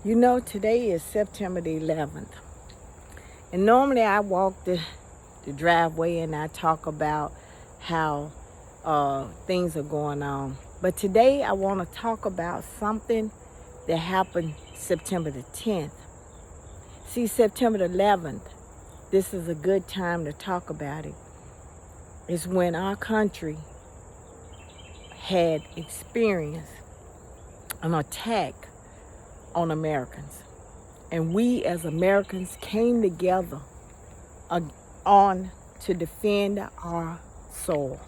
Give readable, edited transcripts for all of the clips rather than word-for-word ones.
You know, today is September the 11th. And normally I walk the driveway and I talk about how things are going on. But today I want to talk about something that happened September the 10th. See, September the 11th, this is a good time to talk about it. It's when our country had experienced an attack on Americans. And we as Americans came together on to defend our soul.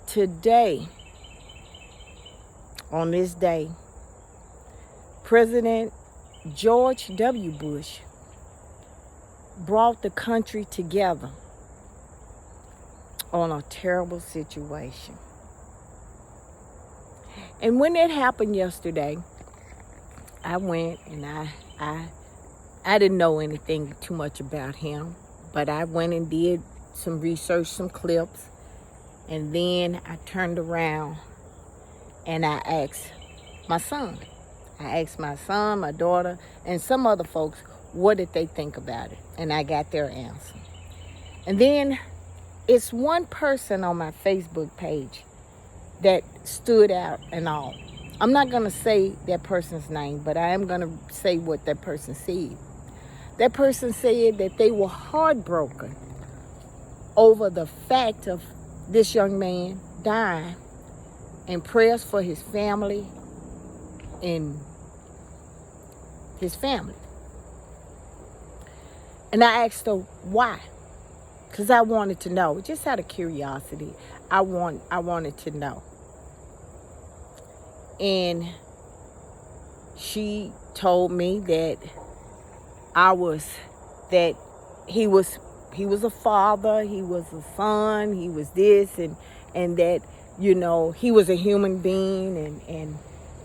Today, on this day, President George W. Bush brought the country together on a terrible situation. And when it happened yesterday, I went and I didn't know anything too much about him, but I went and did some research, some clips, and then I turned around and I asked my son. I asked my son, my daughter, and some other folks, what did they think about it? And I got their answer. And then it's one person on my Facebook page that stood out and all. I'm not going to say that person's name, but I am going to say what that person said. That person said that they were heartbroken over the fact of this young man dying, and prayers for his family and his family. And I asked her why, because I wanted to know, just out of curiosity. I wanted to know. And she told me that he was a father, he was a son, he was this, and that, you know, he was a human being,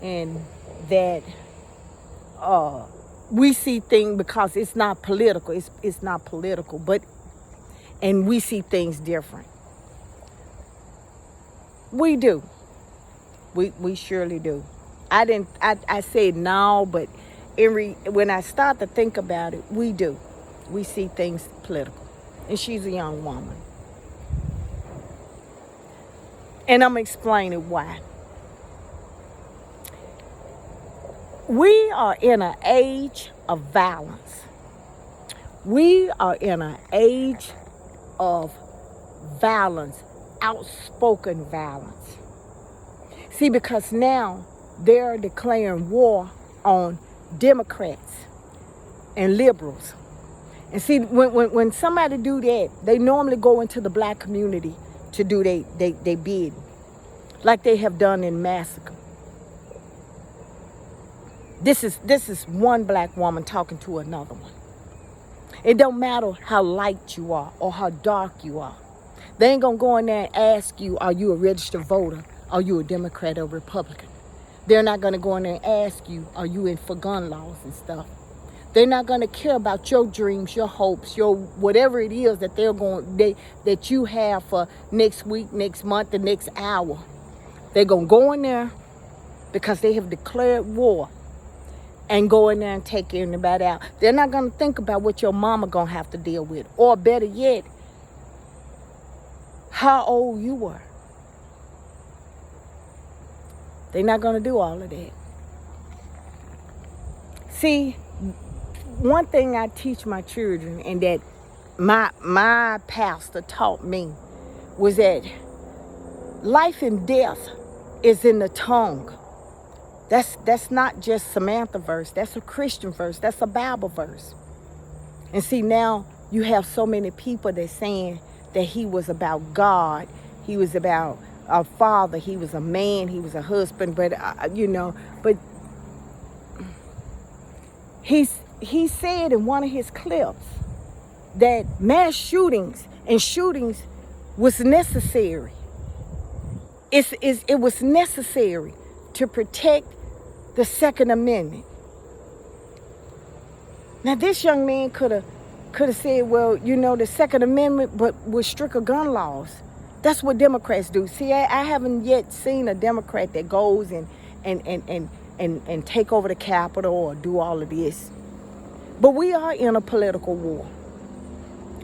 and that we see things, because it's not political, it's not political, but and we see things different. We do. We surely do. I said no, but when I start to think about it, we do. We see things political. And she's a young woman. And I'm explaining why. We are in an age of violence. We are in an age of violence, outspoken violence. See, because now they're declaring war on Democrats and liberals. And see, when somebody do that, they normally go into the black community to do they bid, like they have done in massacre. This is one black woman talking to another one. It don't matter how light you are or how dark you are. They ain't gonna go in there and ask you, are you a registered voter? Are you a Democrat or Republican? They're not gonna go in there and ask you, are you in for gun laws and stuff? They're not gonna care about your dreams, your hopes, your whatever it is that that you have for next week, next month, the next hour. They're gonna go in there because they have declared war and go in there and take anybody out. They're not gonna think about what your mama gonna have to deal with, or better yet, how old you were. They're not gonna do all of that. See, one thing I teach my children, and that my pastor taught me, was that life and death is in the tongue. That's not just Samantha verse. That's a Christian verse. That's a Bible verse. And see, now you have so many people that saying that he was about God. He was about a father. He was a man. He was a husband. But, but he said in one of his clips that mass shootings was necessary. It was necessary to protect the Second Amendment. Now, this young man could have said, well, the Second Amendment, but with stricter gun laws. That's what Democrats do. See, I haven't yet seen a Democrat that goes and and take over the Capitol or do all of this. But we are in a political war.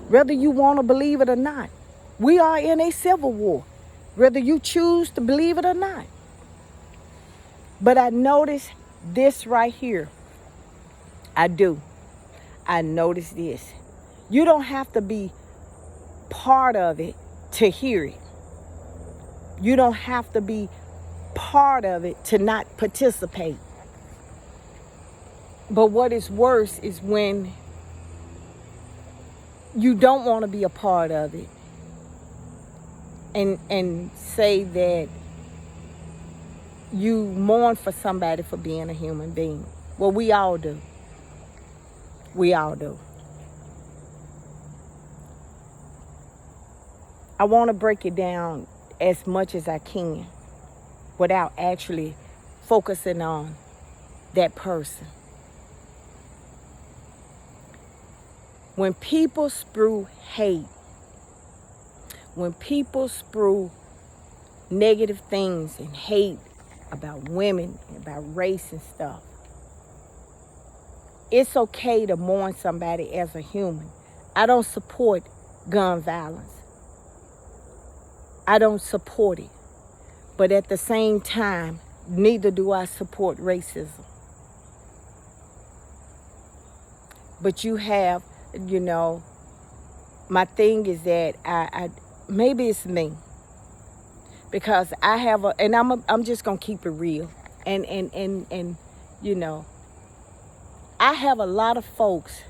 Whether you want to believe it or not. We are in a civil war. Whether you choose to believe it or not. But I notice this right here. I do. I notice this. You don't have to be part of it to hear it. You don't have to be part of it to not participate. But what is worse is when you don't want to be a part of it and say that you mourn for somebody for being a human being. Well, we all do. We all do. I want to break it down as much as I can without actually focusing on that person. When people spew hate, when people spew negative things and hate about women, about race and stuff, it's okay to mourn somebody as a human. I don't support gun violence. I don't support it. But at the same time, neither do I support racism. But you have, my thing is that I maybe it's me. Because I have I'm just gonna keep it real. And I have a lot of folks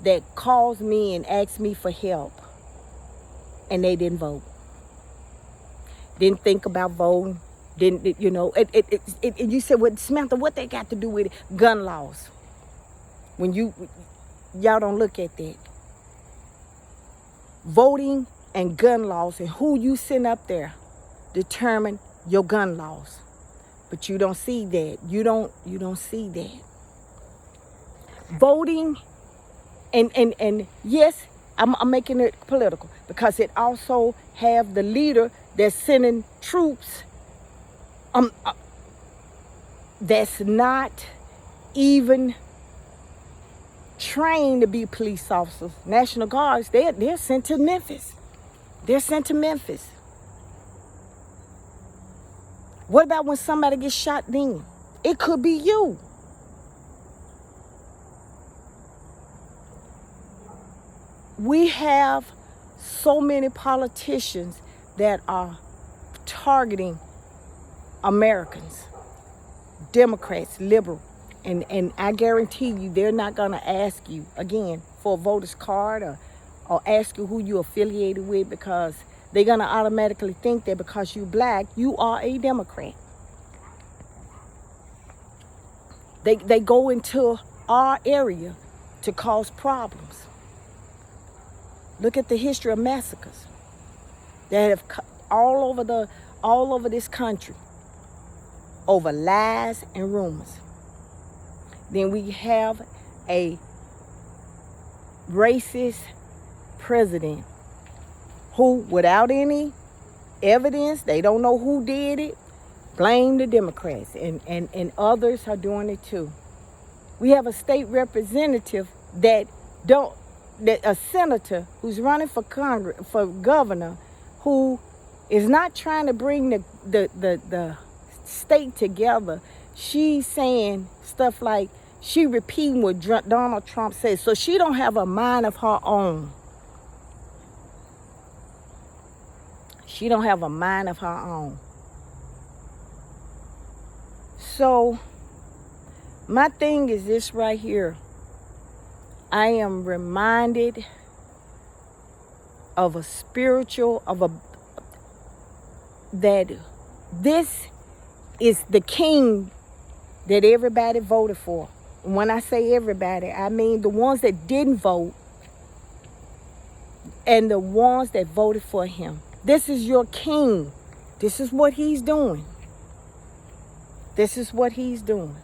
that calls me and asks me for help, and they didn't vote. Didn't think about voting. Didn't, you said, well, Samantha, what they got to do with it? Gun laws. When y'all don't look at that. Voting and gun laws and who you send up there determine your gun laws. But you don't see that. You don't see that. Voting and yes, I'm making it political because it also have the leader that's sending troops that's not even trained to be police officers. National Guards, they're sent to Memphis. They're sent to Memphis. What about when somebody gets shot then? It could be you. We have so many politicians that are targeting Americans, Democrats, liberal, and I guarantee you they're not going to ask you again for a voter's card or ask you who you're affiliated with, because they're going to automatically think that because you're black, you are a Democrat. They go into our area to cause problems. Look at the history of massacres that have all over this country over lies and rumors. Then we have a racist president who, without any evidence, they don't know who did it, blame the Democrats, and others are doing it too. We have a state representative a senator who's running for governor, who is not trying to bring the state together. She's saying stuff like, she repeating what Donald Trump says. So she don't have a mind of her own. She don't have a mind of her own. So my thing is this right here. I am reminded of that this is the king that everybody voted for. And when I say everybody, I mean the ones that didn't vote and the ones that voted for him. This is your king. This is what he's doing. This is what he's doing.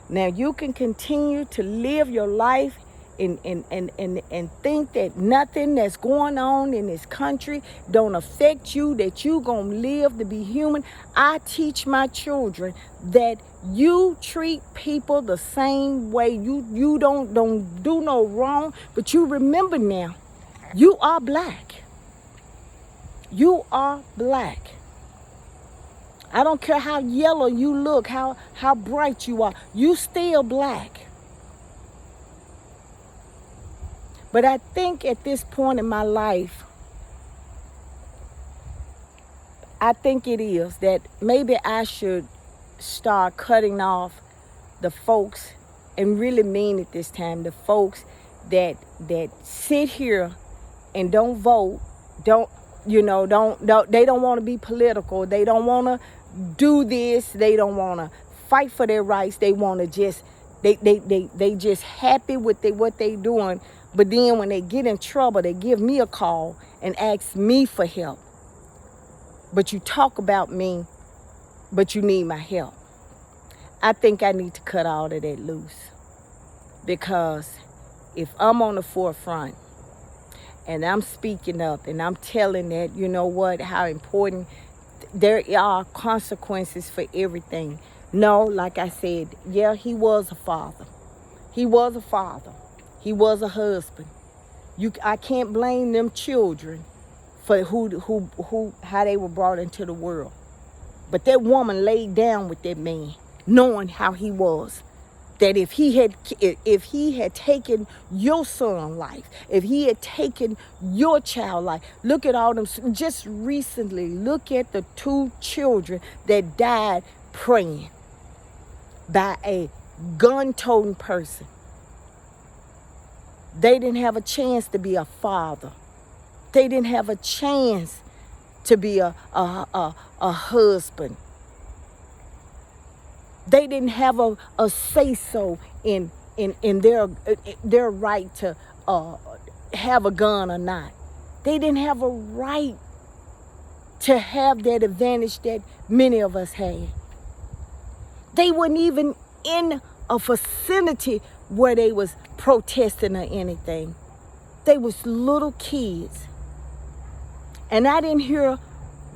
Now you can continue to live your life and think that nothing that's going on in this country don't affect you, that you gonna live to be human. I teach my children that you treat people the same way. You don't do no wrong, but you remember now, you are black. You are black. I don't care how yellow you look, how bright you are, you still black. But I think at this point in my life, I think it is that maybe I should start cutting off the folks, and really mean it this time, the folks that sit here and don't vote, don't they don't want to be political, they don't want to do this, they don't want to fight for their rights, they want to just they just happy with what they doing. But then when they get in trouble, they give me a call and ask me for help. But you talk about me, but you need my help. I think I need to cut all of that loose. Because if I'm on the forefront and I'm speaking up and I'm telling that, you know what, how important, there are consequences for everything. No, like I said, yeah, he was a father. He was a father. He was a husband. I can't blame them children for how they were brought into the world. But that woman laid down with that man, knowing how he was. That if he had taken your son's life, if he had taken your child's life, look at all them. Just recently, look at the 2 children that died praying by a gun-toting person. They didn't have a chance to be a father. They didn't have a chance to be a husband. They didn't have a say-so in their right to have a gun or not. They didn't have a right to have that advantage that many of us had. They weren't even in a vicinity where they was protesting or anything. They was little kids. And I didn't hear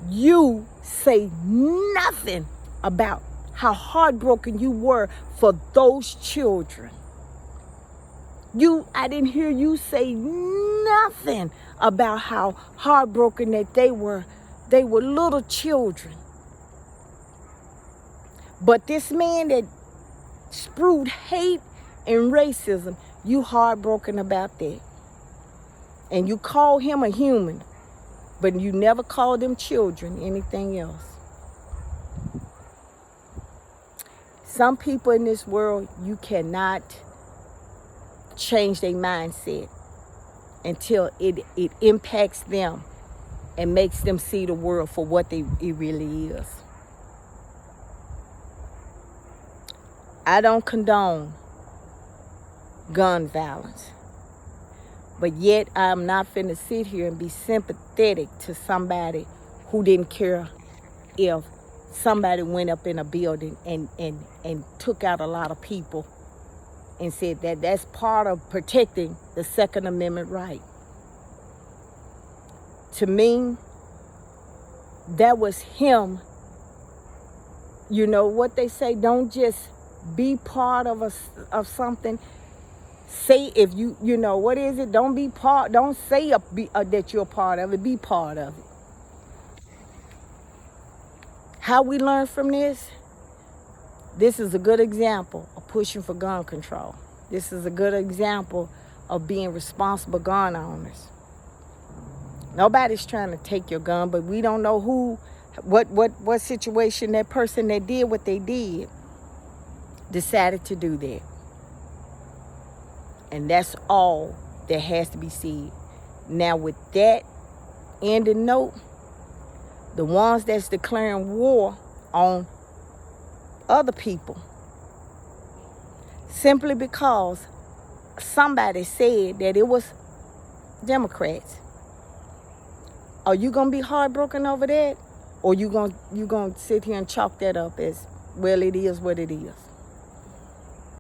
you say nothing about how heartbroken you were for those children. I didn't hear you say nothing about how heartbroken that they were. They were little children. But this man that spewed hate and racism, you heartbroken about that. And you call him a human, but you never called them children anything else. Some people in this world, you cannot change their mindset until it impacts them and makes them see the world for what it really is. I don't condone gun violence, but yet I'm not finna sit here and be sympathetic to somebody who didn't care if somebody went up in a building and took out a lot of people and said that that's part of protecting the Second Amendment right. To me, that was him. You know what they say, don't just be part of something. Say if you know, what is it? Don't say that you're a part of it, be part of it. How we learn from this? This is a good example of pushing for gun control. This is a good example of being responsible gun owners. Nobody's trying to take your gun, but we don't know what situation that person that did what they did decided to do that. And that's all that has to be said. Now with that ending note, the ones that's declaring war on other people simply because somebody said that it was Democrats. Are you gonna be heartbroken over that? Or you gonna sit here and chalk that up as, well, it is what it is?